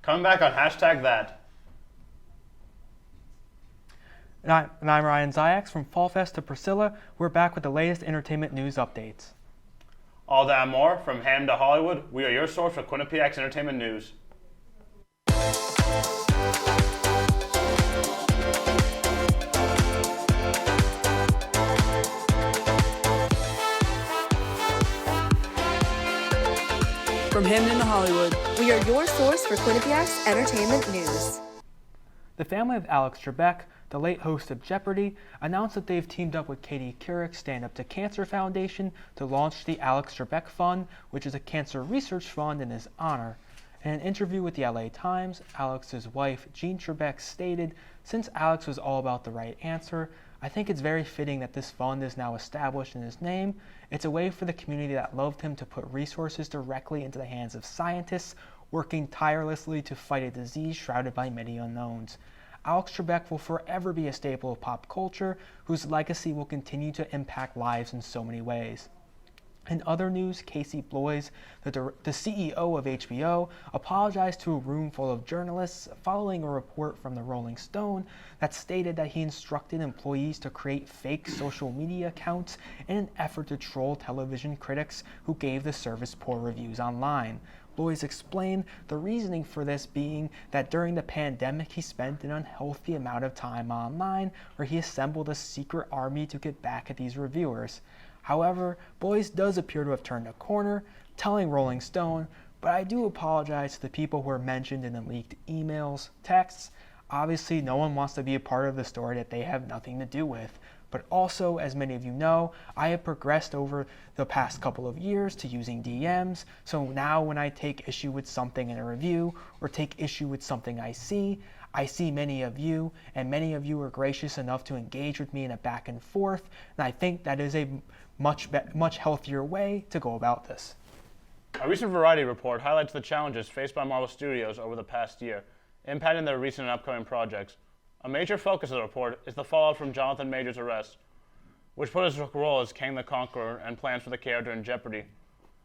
Coming back on hashtag that. And I'm Ryan Zayaks from Fall Fest to Priscilla. We're back with the latest entertainment news updates. All that and more, from Ham to Hollywood, we are your source for Quinnipiac's entertainment news. From Hamden to Hollywood, we are your source for Quinnipiac's entertainment news. The family of Alex Trebek, the late host of Jeopardy, announced that they've teamed up with Katie Couric's Stand Up to Cancer Foundation to launch the Alex Trebek Fund, which is a cancer research fund in his honor. In an interview with the LA Times, Alex's wife, Jean Trebek, stated, "Since Alex was all about the right answer, I think it's very fitting that this fund is now established in his name. It's a way for the community that loved him to put resources directly into the hands of scientists working tirelessly to fight a disease shrouded by many unknowns." Alex Trebek will forever be a staple of pop culture, whose legacy will continue to impact lives in so many ways. In other news, Casey Bloys, the CEO of HBO, apologized to a room full of journalists following a report from the Rolling Stone that stated that he instructed employees to create fake social media accounts in an effort to troll television critics who gave the service poor reviews online. Bloys explained the reasoning for this being that during the pandemic he spent an unhealthy amount of time online where he assembled a secret army to get back at these reviewers. However, Bloys does appear to have turned a corner, telling Rolling Stone, "But I do apologize to the people who are mentioned in the leaked emails, texts. Obviously, no one wants to be a part of the story that they have nothing to do with. But also, as many of you know, I have progressed over the past couple of years to using DMs, so now when I take issue with something in a review or take issue with something I see many of you, and many of you are gracious enough to engage with me in a back and forth, and I think that is a much healthier way to go about this." A recent Variety report highlights the challenges faced by Marvel Studios over the past year, impacting their recent and upcoming projects. A major focus of the report is the fallout from Jonathan Majors' arrest, which put his role as Kang the Conqueror and plans for the character in jeopardy.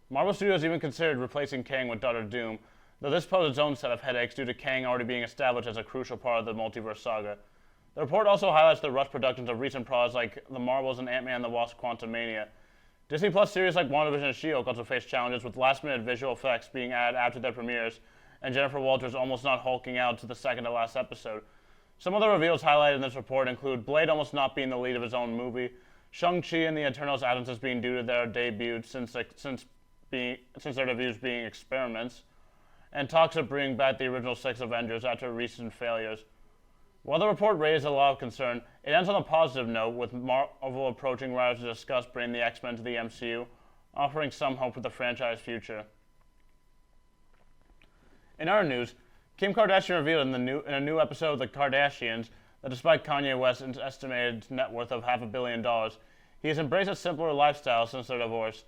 Marvel Studios even considered replacing Kang with Doctor Doom, though this posed its own set of headaches due to Kang already being established as a crucial part of the multiverse saga. The report also highlights the rushed productions of recent projects like The Marvels and Ant-Man and the Wasp: Quantumania. Disney Plus series like WandaVision and She-Hulk also faced challenges with last-minute visual effects being added after their premieres, and Jennifer Walters almost not hulking out to the second-to-last episode. Some other reveals highlighted in this report include Blade almost not being the lead of his own movie, Shang-Chi and the Eternals absences being due to their debut since their debuts being experiments, and talks of bringing back the original 6 Avengers after recent failures. While the report raised a lot of concern, it ends on a positive note, with Marvel approaching writers to discuss bringing the X-Men to the MCU, offering some hope for the franchise future. In other news, Kim Kardashian revealed in a new episode of The Kardashians that despite Kanye West's estimated net worth of $500 million, he has embraced a simpler lifestyle since their divorce.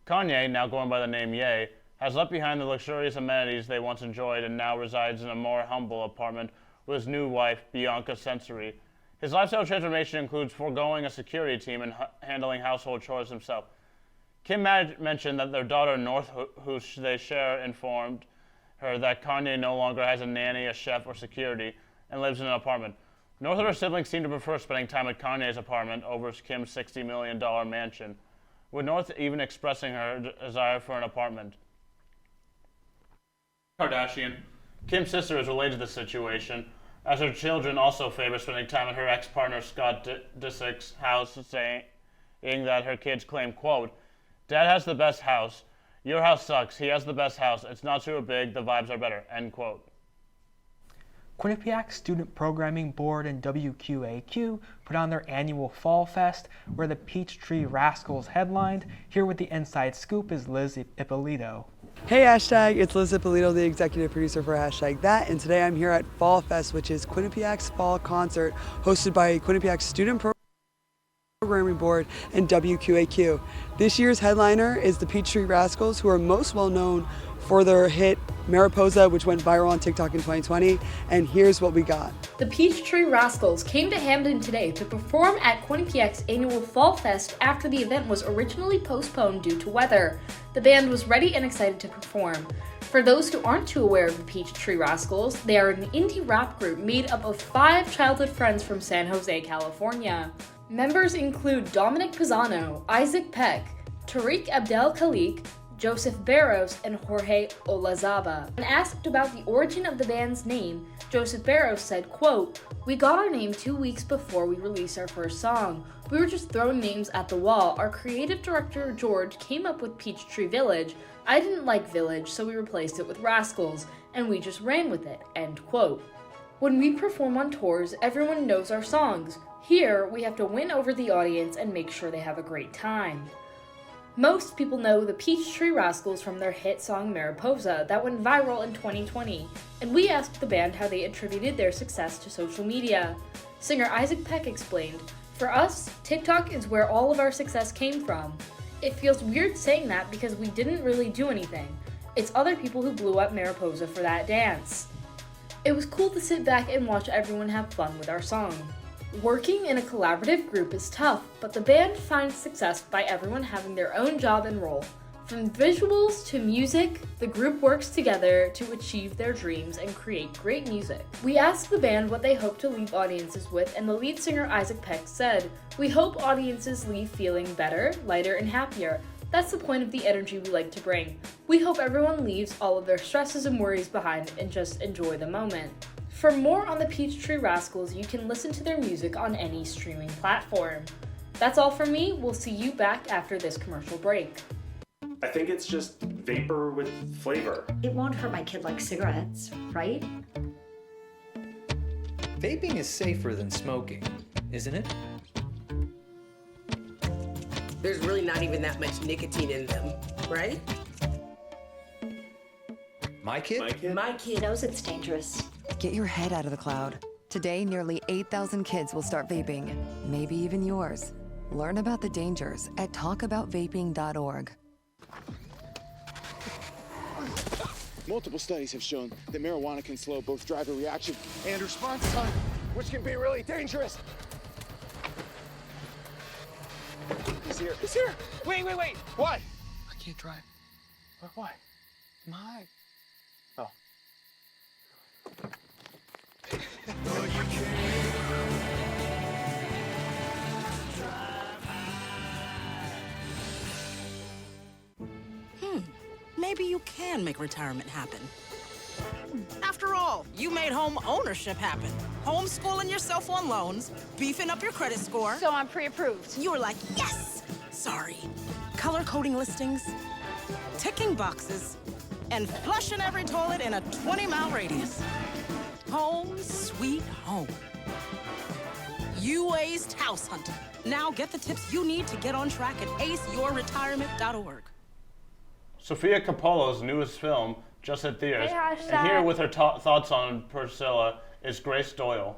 Kanye, now going by the name Ye, has left behind the luxurious amenities they once enjoyed and now resides in a more humble apartment with his new wife, Bianca Sensory. His lifestyle transformation includes foregoing a security team and handling household chores himself. Kim mentioned that their daughter, North, who they share, informed her that Kanye no longer has a nanny, a chef, or security, and lives in an apartment. North and her siblings seem to prefer spending time at Kanye's apartment over Kim's $60 million mansion, with North even expressing her desire for an apartment. Kardashian, Kim's sister, is related to the situation, as her children also favor spending time at her ex-partner Scott Disick's house, saying that her kids claim, quote, "Dad has the best house. Your house sucks. He has the best house. It's not super big. The vibes are better," end quote. Quinnipiac Student Programming Board and WQAQ put on their annual Fall Fest, where the Peachtree Rascals headlined. Here with the inside scoop is Liz Ippolito. Hey hashtag, it's Liz Ippolito, the executive producer for hashtag that, and today I'm here at Fall Fest, which is Quinnipiac's fall concert hosted by Quinnipiac Student Programming Board and WQAQ. This year's headliner is the Peachtree Rascals, who are most well known for their hit Mariposa, which went viral on TikTok in 2020, and here's what we got. The Peachtree Rascals came to Hamden today to perform at Quinnipiac's annual Fall Fest after the event was originally postponed due to weather. The band was ready and excited to perform. For those who aren't too aware of the Peachtree Rascals, they are an indie rap group made up of 5 childhood friends from San Jose, California. Members include Dominic Pisano, Isaac Peck, Tariq Abdel-Khalik, Joseph Barros, and Jorge Olazaba. When asked about the origin of the band's name, Joseph Barros said, quote, "We got our name 2 weeks before we released our first song. We were just throwing names at the wall. Our creative director, George, came up with Peachtree Village. I didn't like Village, so we replaced it with Rascals, and we just ran with it," end quote. When we perform on tours, everyone knows our songs. Here, we have to win over the audience and make sure they have a great time. Most people know the Peachtree Rascals from their hit song Mariposa that went viral in 2020, and we asked the band how they attributed their success to social media. Singer Isaac Peck explained, "For us, TikTok is where all of our success came from. It feels weird saying that because we didn't really do anything. It's other people who blew up Mariposa for that dance." It was cool to sit back and watch everyone have fun with our song. Working in a collaborative group is tough, but the band finds success by everyone having their own job and role. From visuals to music, the group works together to achieve their dreams and create great music. We asked the band what they hope to leave audiences with, and the lead singer Isaac Peck said, "We hope audiences leave feeling better, lighter, and happier. That's the point of the energy we like to bring. We hope everyone leaves all of their stresses and worries behind and just enjoy the moment." For more on the Peachtree Rascals, you can listen to their music on any streaming platform. That's all from me. We'll see you back after this commercial break. I think it's just vapor with flavor. It won't hurt my kid like cigarettes, right? Vaping is safer than smoking, isn't it? There's really not even that much nicotine in them, right? My kid? My kid knows it's dangerous. Get your head out of the cloud. Today, nearly 8,000 kids will start vaping, maybe even yours. Learn about the dangers at talkaboutvaping.org. Multiple studies have shown that marijuana can slow both driver reaction and response time, which can be really dangerous. He's here. He's here. Wait. What? I can't drive. Why? My. Oh. Maybe you can make retirement happen. After all, you made home ownership happen. Homeschooling yourself on loans, beefing up your credit score. So I'm pre-approved. You were like, yes! Sorry. Color coding listings, ticking boxes, and flushing every toilet in a 20-mile radius. Home sweet home. You aced house hunting. Now get the tips you need to get on track at aceyourretirement.org. Sofia Coppola's newest film just hit theaters, Hey, and here with her thoughts on Priscilla is Grace Doyle.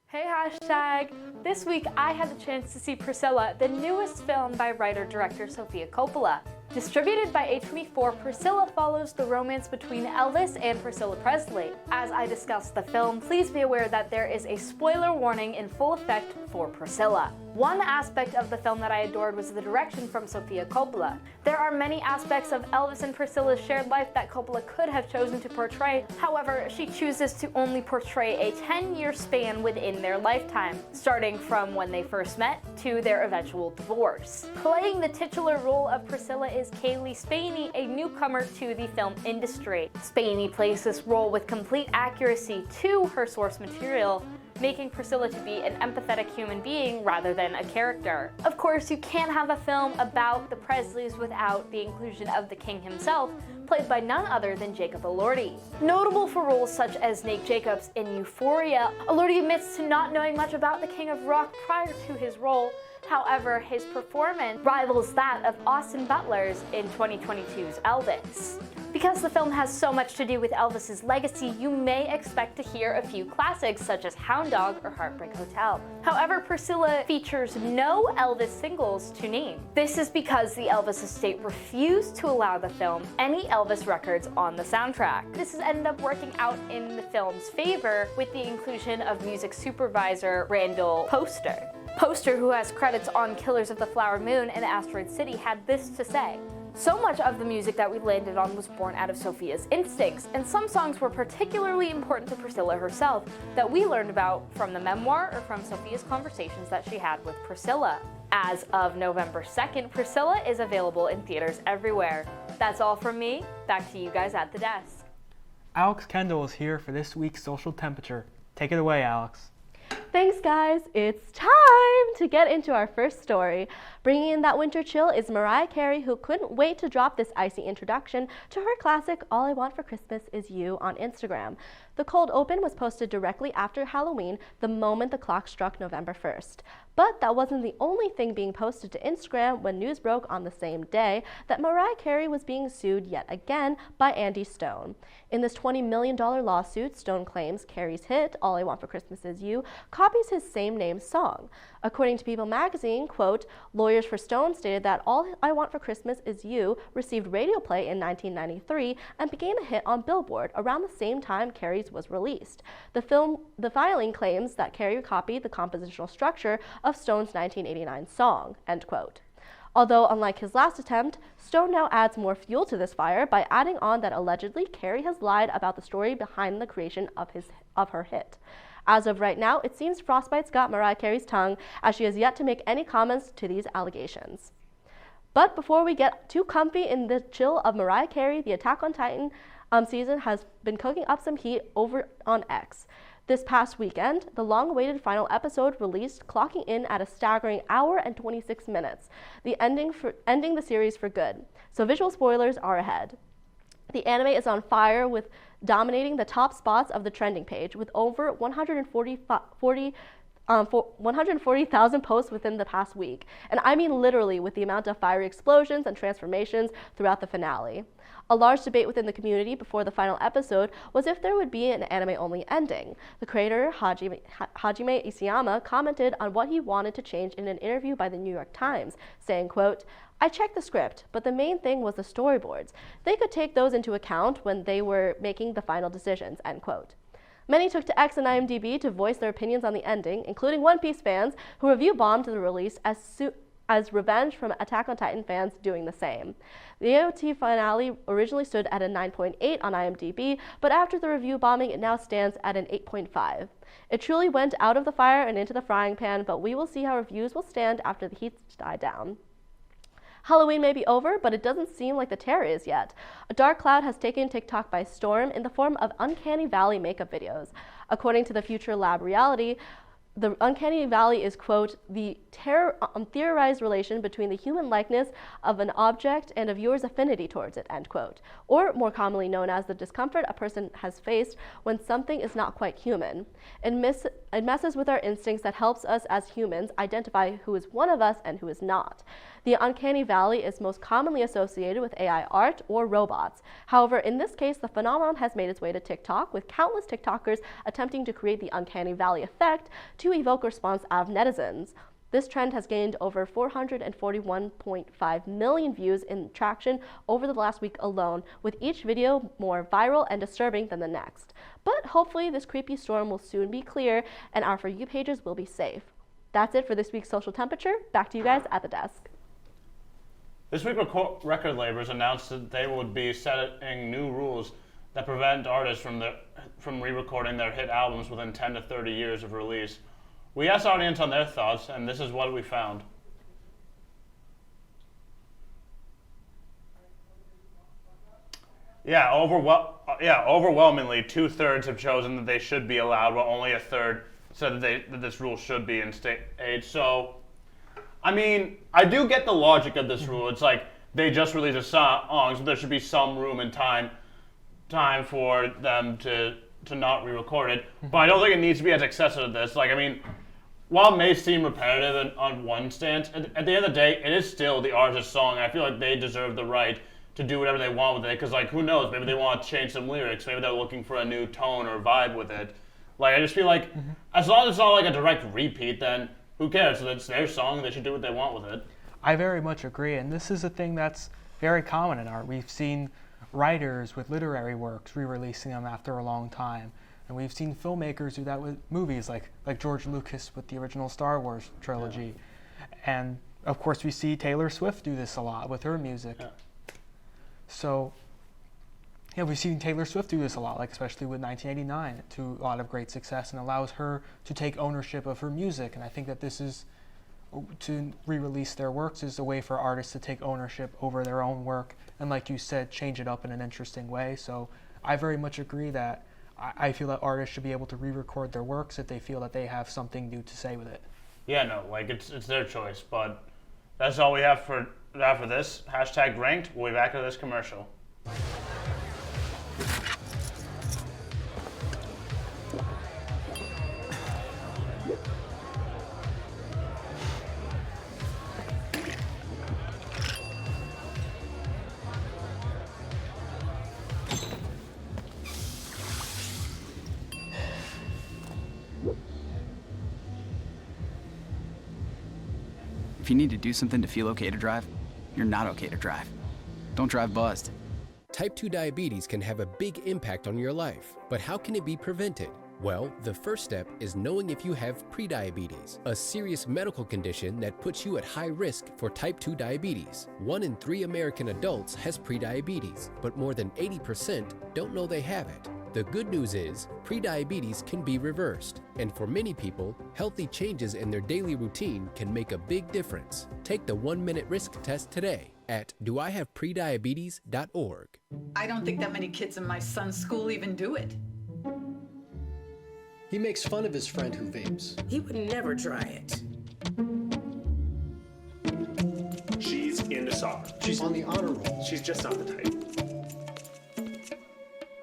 Hey, hashtag. This week I had the chance to see Priscilla, the newest film by writer-director Sofia Coppola. Distributed by A24, Priscilla follows the romance between Elvis and Priscilla Presley. As I discuss the film, please be aware that there is a spoiler warning in full effect for Priscilla. One aspect of the film that I adored was the direction from Sofia Coppola. There are many aspects of Elvis and Priscilla's shared life that Coppola could have chosen to portray. However, she chooses to only portray a 10-year span within their lifetime, starting from when they first met to their eventual divorce. Playing the titular role of Priscilla is Cailee Spaeny, a newcomer to the film industry. Spaeny plays this role with complete accuracy to her source material, making Priscilla to be an empathetic human being rather than a character. Of course, you can't have a film about the Presleys without the inclusion of the king himself, played by none other than Jacob Elordi. Notable for roles such as Nate Jacobs in Euphoria, Elordi admits to not knowing much about the King of Rock prior to his role. However, his performance rivals that of Austin Butler's in 2022's Elvis. Because the film has so much to do with Elvis's legacy, you may expect to hear a few classics such as Hound Dog or Heartbreak Hotel. However, Priscilla features no Elvis singles to name. This is because the Elvis estate refused to allow the film any Elvis records on the soundtrack. This has ended up working out in the film's favor with the inclusion of music supervisor Randall Poster. Poster, who has credits on Killers of the Flower Moon and Asteroid City, had this to say: So much of the music that we landed on was born out of Sophia's instincts, and some songs were particularly important to Priscilla herself that we learned about from the memoir or from Sophia's conversations that she had with Priscilla. As of November 2nd, Priscilla is available in theaters everywhere. That's all from me. Back to you guys at the desk. Alex Kendall is here for this week's Social Temperature. Take it away, Alex. Thanks, guys. It's time to get into our first story. Bringing in that winter chill is Mariah Carey, who couldn't wait to drop this icy introduction to her classic All I Want for Christmas Is You on Instagram. The cold open was posted directly after Halloween, the moment the clock struck November 1st. But that wasn't the only thing being posted to Instagram when news broke on the same day that Mariah Carey was being sued yet again by Andy Stone. In this $20 million lawsuit, Stone claims Carey's hit, All I Want for Christmas Is You, copies his same-name song. According to People magazine, quote, lawyers for Stone stated that All I Want for Christmas Is You received radio play in 1993 and became a hit on Billboard around the same time Carey's was released. The filing claims that Carey copied the compositional structure of Stone's 1989 song, end quote. Although, unlike his last attempt, Stone now adds more fuel to this fire by adding on that allegedly Carey has lied about the story behind the creation of her hit. As of right now, it seems frostbite's got Mariah Carey's tongue, as she has yet to make any comments to these allegations. But before we get too comfy in the chill of Mariah Carey, the Attack on Titan season has been cooking up some heat over on X. This past weekend, the long-awaited final episode released, clocking in at a staggering hour and 26 minutes, ending the series for good. So visual spoilers are ahead. The anime is on fire, with dominating the top spots of the trending page, with over 140,000 posts within the past week. And I mean literally, with the amount of fiery explosions and transformations throughout the finale. A large debate within the community before the final episode was if there would be an anime-only ending. The creator, Hajime Isayama, commented on what he wanted to change in an interview by the New York Times, saying, quote, I checked the script, but the main thing was the storyboards. They could take those into account when they were making the final decisions, end quote. Many took to X and IMDb to voice their opinions on the ending, including One Piece fans who review bombed the release as revenge from Attack on Titan fans doing the same. The AOT finale originally stood at a 9.8 on IMDb, but after the review bombing, it now stands at an 8.5. It truly went out of the fire and into the frying pan, but we will see how reviews will stand after the heat dies down. Halloween may be over, but it doesn't seem like the terror is yet. A dark cloud has taken TikTok by storm in the form of Uncanny Valley makeup videos. According to the Future Lab Reality, the Uncanny Valley is, quote, the theorized relation between the human likeness of an object and a viewer's affinity towards it, end quote. Or more commonly known as the discomfort a person has faced when something is not quite human. It messes with our instincts that helps us as humans identify who is one of us and who is not. The Uncanny Valley is most commonly associated with AI art or robots. However, in this case, the phenomenon has made its way to TikTok, with countless TikTokers attempting to create the Uncanny Valley effect to evoke response out of netizens. This trend has gained over 441.5 million views in traction over the last week alone, with each video more viral and disturbing than the next. But hopefully this creepy storm will soon be clear and our For You pages will be safe. That's it for this week's Social Temperature. Back to you guys at the desk. This week, record labels announced that they would be setting new rules that prevent artists from re-recording their hit albums within 10 to 30 years of release. We asked the audience on their thoughts, and this is what we found. Overwhelmingly, 2/3 have chosen that they should be allowed, while only a third said that this rule should be instated. So, I mean, I do get the logic of this rule. It's like they just released a song, so there should be some room and time for them to not re-record it. But I don't think it needs to be as excessive as this. Like, I mean, while it may seem repetitive on one stance, at the end of the day, it is still the artist's song. I feel like they deserve the right to do whatever they want with it. Because, like, who knows? Maybe they want to change some lyrics. Maybe they're looking for a new tone or vibe with it. Like, I just feel like as long as it's not like a direct repeat, then who cares? It's their song. They should do what they want with it. I very much agree, and this is a thing that's very common in art. We've seen writers with literary works re-releasing them after a long time, and we've seen filmmakers do that with movies, like George Lucas with the original Star Wars trilogy. And of course, we see Taylor Swift do this a lot with her music. So, yeah, we've seen Taylor Swift do this a lot, like especially with 1989, to a lot of great success, and allows her to take ownership of her music. And I think that this is, to re-release their works, is a way for artists to take ownership over their own work, and like you said, change it up in an interesting way. So I very much agree that I feel that artists should be able to re-record their works if they feel that they have something new to say with it. Yeah, no, like it's their choice, but that's all we have for this. Hashtag ranked. We'll be back to this commercial. If you need to do something to feel okay to drive, you're not okay to drive. Don't drive buzzed. Type 2 diabetes can have a big impact on your life, but how can it be prevented? Well, the first step is knowing if you have prediabetes, a serious medical condition that puts you at high risk for type 2 diabetes. 1 in 3 American adults has prediabetes, but more than 80% don't know they have it. The good news is, prediabetes can be reversed, and for many people, healthy changes in their daily routine can make a big difference. Take the 1-minute risk test today at doihaveprediabetes.org. I don't think that many kids in my son's school even do it. He makes fun of his friend who vapes. He would never try it. She's into soccer. She's on the honor roll. She's just not the type.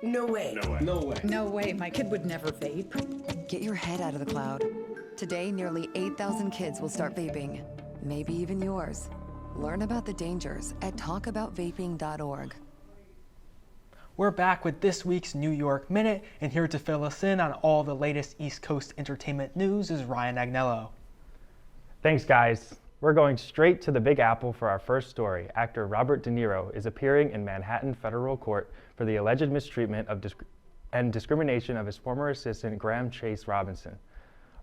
No way. No way. No way. No way, my kid would never vape. Get your head out of the cloud. Today, nearly 8,000 kids will start vaping, maybe even yours. Learn about the dangers at talkaboutvaping.org. We're back with this week's New York Minute, and here to fill us in on all the latest East Coast entertainment news is Ryan Agnello. Thanks, guys. We're going straight to the Big Apple for our first story. Actor Robert De Niro is appearing in Manhattan federal court for the alleged mistreatment and discrimination of his former assistant, Graham Chase Robinson.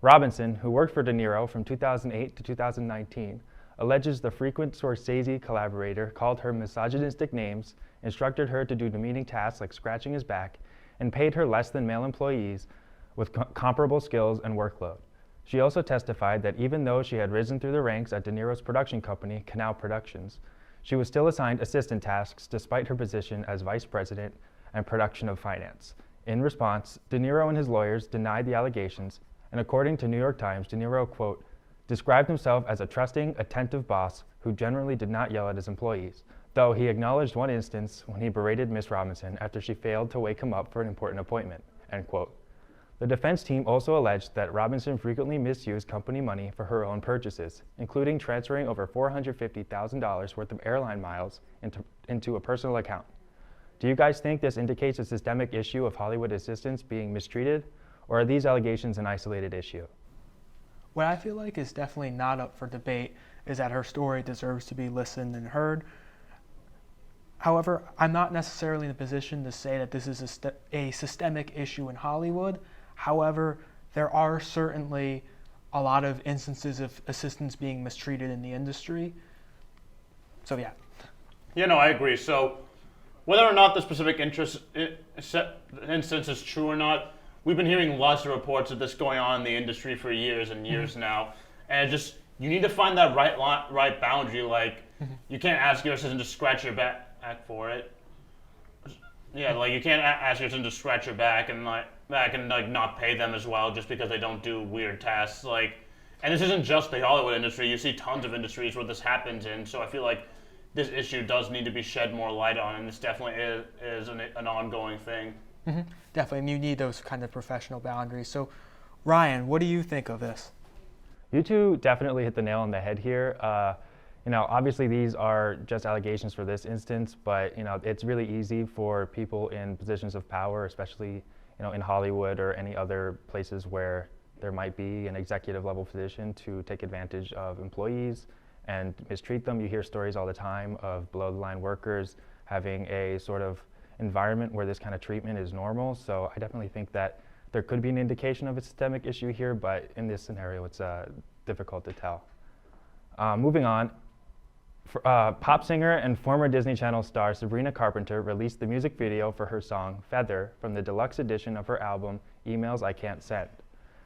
Robinson, who worked for De Niro from 2008 to 2019, alleges the frequent Scorsese collaborator called her misogynistic names, instructed her to do demeaning tasks like scratching his back, and paid her less than male employees with comparable skills and workload. She also testified that even though she had risen through the ranks at De Niro's production company, Canal Productions, she was still assigned assistant tasks despite her position as vice president and production of finance. In response, De Niro and his lawyers denied the allegations, and according to New York Times, De Niro, quote, described himself as a trusting, attentive boss who generally did not yell at his employees, though he acknowledged one instance when he berated Miss Robinson after she failed to wake him up for an important appointment, end quote. The defense team also alleged that Robinson frequently misused company money for her own purchases, including transferring over $450,000 worth of airline miles into a personal account. Do you guys think this indicates a systemic issue of Hollywood assistants being mistreated, or are these allegations an isolated issue? What I feel like is definitely not up for debate is that her story deserves to be listened and heard. However, I'm not necessarily in a position to say that this is a systemic issue in Hollywood. However, there are certainly a lot of instances of assistants being mistreated in the industry. So yeah. Yeah, no, I agree. So whether or not the specific instance is true or not, we've been hearing lots of reports of this going on in the industry for years and years now. And just, you need to find that right boundary. Like, you can't ask your assistant to scratch your back for it. Yeah, like you can't ask your assistant to scratch your back and not pay them as well just because they don't do weird tasks. Like, and this isn't just the Hollywood industry. You see tons of industries where this happens in. So I feel like this issue does need to be shed more light on, and this definitely is an ongoing thing. Mm-hmm. Definitely, and you need those kind of professional boundaries. So, Ryan, what do you think of this? You two definitely hit the nail on the head here. Obviously these are just allegations for this instance, but it's really easy for people in positions of power, especially in Hollywood or any other places where there might be an executive level position, to take advantage of employees and mistreat them. You hear stories all the time of below the line workers having a sort of environment where this kind of treatment is normal. So I definitely think that there could be an indication of a systemic issue here, but in this scenario it's difficult to tell. Moving on. Pop singer and former Disney Channel star Sabrina Carpenter released the music video for her song Feather from the deluxe edition of her album Emails I Can't Send.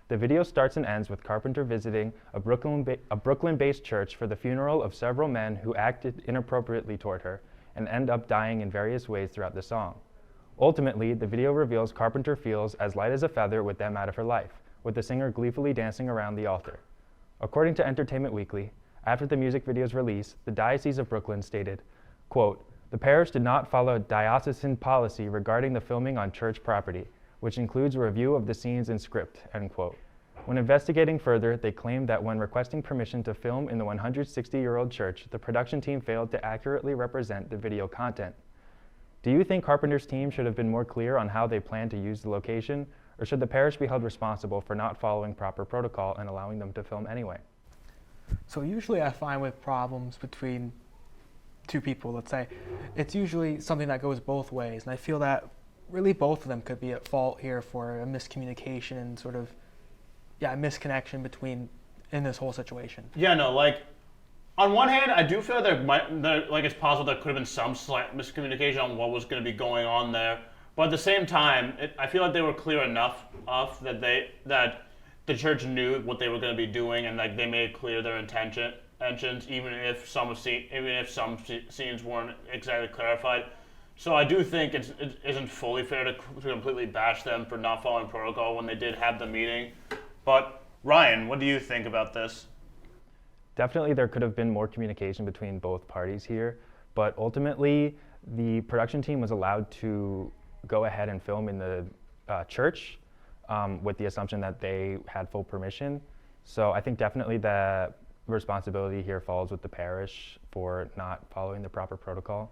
The video starts and ends with Carpenter visiting a Brooklyn-based church for the funeral of several men who acted inappropriately toward her and end up dying in various ways throughout the song. Ultimately, the video reveals Carpenter feels as light as a feather with them out of her life, with the singer gleefully dancing around the altar. According to Entertainment Weekly, after the music video's release, the Diocese of Brooklyn stated, quote, "The parish did not follow diocesan policy regarding the filming on church property, which includes a review of the scenes and script," end quote. When investigating further, they claimed that when requesting permission to film in the 160-year-old church, the production team failed to accurately represent the video content. Do you think Carpenter's team should have been more clear on how they plan to use the location, or should the parish be held responsible for not following proper protocol and allowing them to film anyway? So usually I find with problems between two people, let's say, it's usually something that goes both ways, and I feel that really both of them could be at fault here for a miscommunication and sort of, a misconnection in this whole situation. Yeah, no, like, on one hand, I do feel it's possible there could have been some slight miscommunication on what was going to be going on there, but at the same time, I feel like they were clear enough that the church knew what they were going to be doing, and like they made clear their intentions, even if some scenes weren't exactly clarified. So I do think it isn't fully fair to completely bash them for not following protocol when they did have the meeting. But Ryan, what do you think about this? Definitely there could have been more communication between both parties here, but ultimately the production team was allowed to go ahead and film in the church with the assumption that they had full permission. So I think definitely the responsibility here falls with the parish for not following the proper protocol.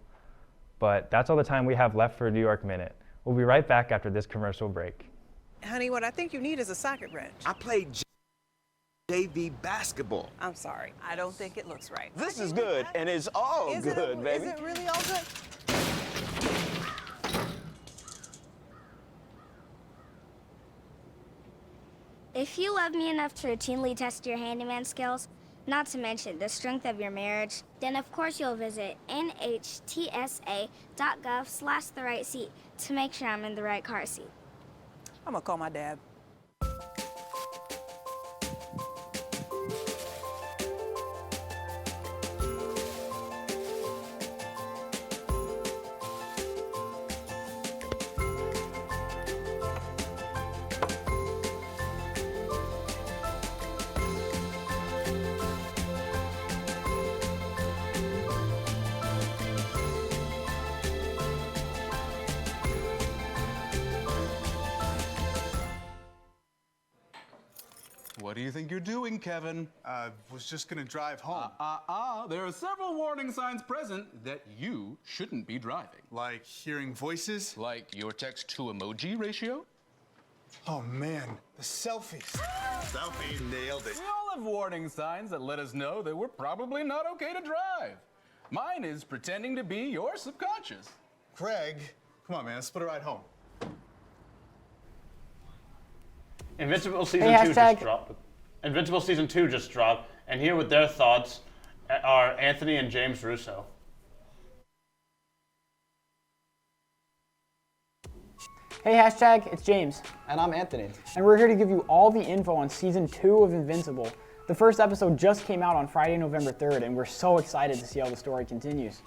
But that's all the time we have left for New York Minute. We'll be right back after this commercial break. Honey, what I think you need is a socket wrench. I played JV basketball. I'm sorry. I don't think it looks right. This is good, and it's all good, baby. Is it really all good? If you love me enough to routinely test your handyman skills, not to mention the strength of your marriage, then of course you'll visit nhtsa.gov/therightseat to make sure I'm in the right car seat. I'm gonna call my dad. What do you think you're doing, Kevin? Was just gonna drive home. There are several warning signs present that you shouldn't be driving. Like hearing voices? Like your text-to-emoji ratio? Oh man, the selfies. Selfie, nailed it. We all have warning signs that let us know that we're probably not okay to drive. Mine is pretending to be your subconscious. Craig, come on man, let's split a ride home. Invincible Season 2 just dropped. Invincible Season 2 just dropped, and here with their thoughts are Anthony and James Russo. Hey hashtag, it's James. And I'm Anthony. And we're here to give you all the info on Season 2 of Invincible. The first episode just came out on Friday, November 3rd, and we're so excited to see how the story continues.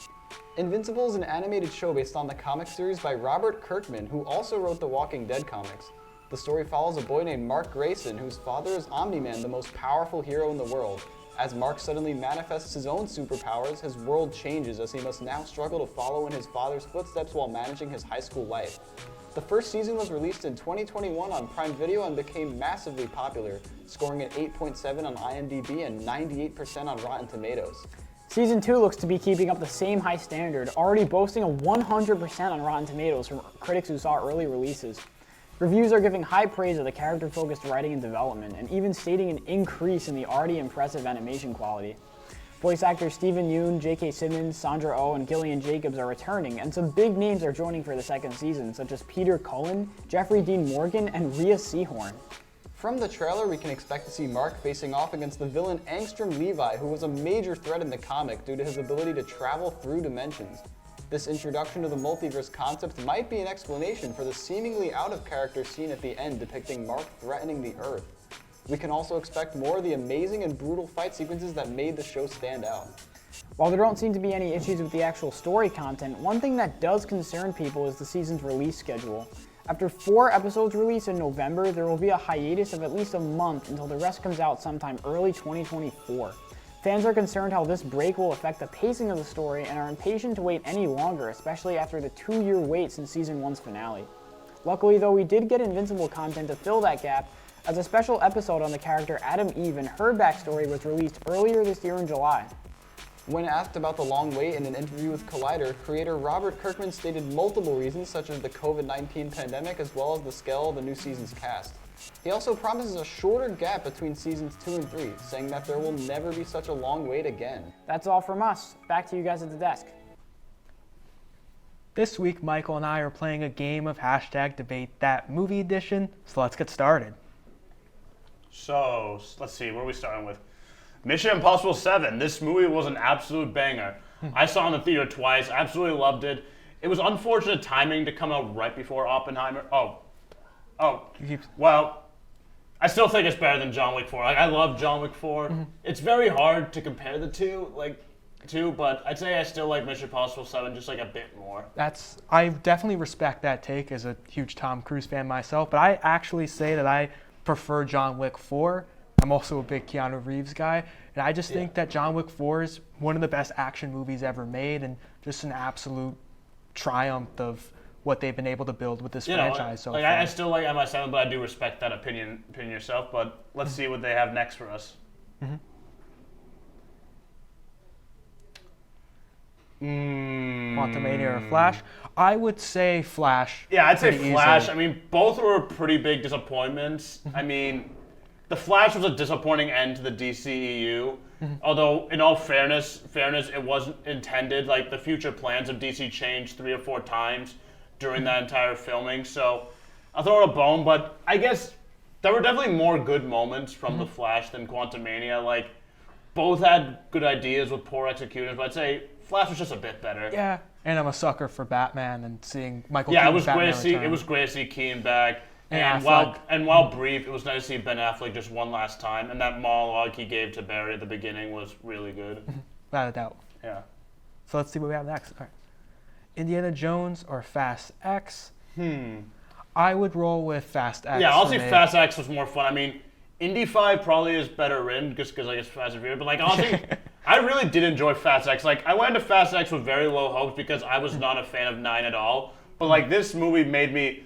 Invincible is an animated show based on the comic series by Robert Kirkman, who also wrote the Walking Dead comics. The story follows a boy named Mark Grayson, whose father is Omni-Man, the most powerful hero in the world. As Mark suddenly manifests his own superpowers, his world changes as he must now struggle to follow in his father's footsteps while managing his high school life. The first season was released in 2021 on Prime Video and became massively popular, scoring an 8.7 on IMDb and 98% on Rotten Tomatoes. Season 2 looks to be keeping up the same high standard, already boasting a 100% on Rotten Tomatoes from critics who saw early releases. Reviews are giving high praise of the character-focused writing and development, and even stating an increase in the already impressive animation quality. Voice actors Stephen Yeun, J.K. Simmons, Sandra Oh, and Gillian Jacobs are returning, and some big names are joining for the second season, such as Peter Cullen, Jeffrey Dean Morgan, and Rhea Seehorn. From the trailer, we can expect to see Mark facing off against the villain Angstrom Levi, who was a major threat in the comic due to his ability to travel through dimensions. This introduction to the multiverse concept might be an explanation for the seemingly out-of-character scene at the end depicting Mark threatening the Earth. We can also expect more of the amazing and brutal fight sequences that made the show stand out. While there don't seem to be any issues with the actual story content, one thing that does concern people is the season's release schedule. After 4 episodes released in November, there will be a hiatus of at least a month until the rest comes out sometime early 2024. Fans are concerned how this break will affect the pacing of the story and are impatient to wait any longer, especially after the 2-year wait since Season 1's finale. Luckily though, we did get Invincible content to fill that gap, as a special episode on the character Adam Eve and her backstory was released earlier this year in July. When asked about the long wait in an interview with Collider, creator Robert Kirkman stated multiple reasons such as the COVID-19 pandemic as well as the scale of the new season's cast. He also promises a shorter gap between seasons 2 and 3, saying that there will never be such a long wait again. That's all from us. Back to you guys at the desk. This week, Michael and I are playing a game of #DebateThatMovie edition, so let's get started. So, let's see, where are we starting with? Mission Impossible 7. This movie was an absolute banger. I saw it in the theater twice, absolutely loved it. It was unfortunate timing to come out right before Oppenheimer. Well, I still think it's better than John Wick 4. Like, I love John Wick 4. It's very hard to compare the two, but I'd say I still like Mission Impossible 7 just like a bit more. I definitely respect that take as a huge Tom Cruise fan myself, but I actually say that I prefer John Wick 4. I'm also a big Keanu Reeves guy, and I just think that John Wick 4 is one of the best action movies ever made and just an absolute triumph of what they've been able to build with this franchise so far. I still like MI7, but I do respect that opinion yourself, but let's see what they have next for us. Quantumania or Flash? I would say Flash. Yeah, I'd say Flash. Easily. I mean, both were pretty big disappointments. I mean, The Flash was a disappointing end to the DCEU. Although, in all fairness, it wasn't intended. Like, the future plans of DC changed 3 or 4 times during that entire filming. So, I'll throw it a bone, but I guess there were definitely more good moments from The Flash than Quantumania. Like, both had good ideas with poor executions, but I'd say Flash was just a bit better. Yeah, and I'm a sucker for Batman and seeing Michael Keaton's Keaton's Batman it was great to see Keaton back. And while brief, it was nice to see Ben Affleck just one last time, and that monologue he gave to Barry at the beginning was really good. Without a doubt. Yeah. So let's see what we have next. All right. Indiana Jones or Fast X? I would roll with Fast X. Yeah, I'll say Fast X was more fun. I mean, Indy 5 probably is better written just because I guess Fast and Furious, but like honestly, I really did enjoy Fast X. Like, I went into Fast X with very low hopes because I was not a fan of 9 at all. But like, this movie made me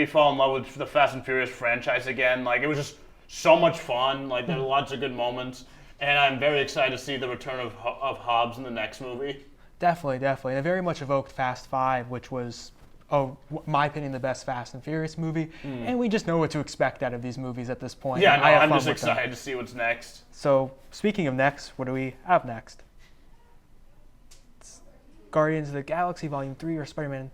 fall in love with the Fast and Furious franchise again. Like, it was just so much fun. Like, there were lots of good moments, and I'm very excited to see the return of Hobbs in the next movie. Definitely. And it very much evoked Fast 5, which was, my opinion, the best Fast and Furious movie. And we just know what to expect out of these movies at this point. Yeah, no, I'm just excited to see what's next. So, speaking of next, what do we have next? It's Guardians of the Galaxy Volume 3 or Spider-Man?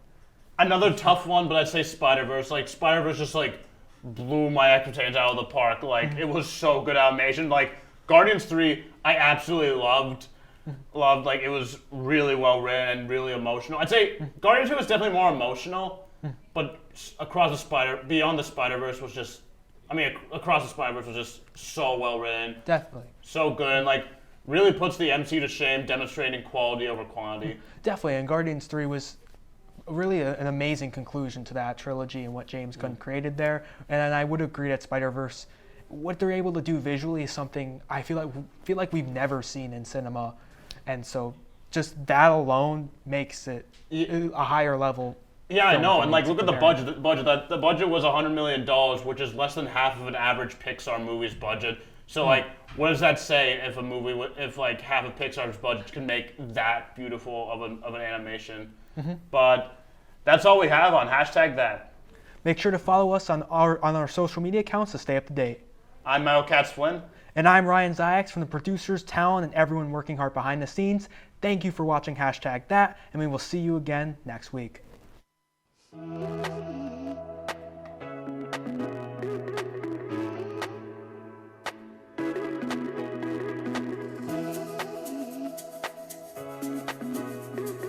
Another tough one, but I'd say Spider-Verse. Like, Spider-Verse just, like, blew my expectations out of the park. Like, it was so good animation. Like, Guardians 3, I absolutely loved. Like, it was really well written and really emotional. I'd say Guardians 2 was definitely more emotional, but Beyond the Spider-Verse was just, Across the Spider-Verse was just so well written. Definitely. So good, and, like, really puts the MCU to shame, demonstrating quality over quantity. Definitely, and Guardians 3 was really an amazing conclusion to that trilogy and what James Gunn created there. And I would agree that Spider-Verse, what they're able to do visually is something I feel like we've never seen in cinema. And so just that alone makes it a higher level. Yeah, I know. And like, look at the budget. The budget was $100 million, which is less than half of an average Pixar movie's budget. So like, what does that say if if like half of Pixar's budget can make that beautiful of an animation? But that's all we have on #that. Make sure to follow us on our social media accounts to stay up to date. I'm Michael Katz-Flynn. And I'm Ryan Ziax from the producers, talent, and everyone working hard behind the scenes. Thank you for watching #that, and we will see you again next week.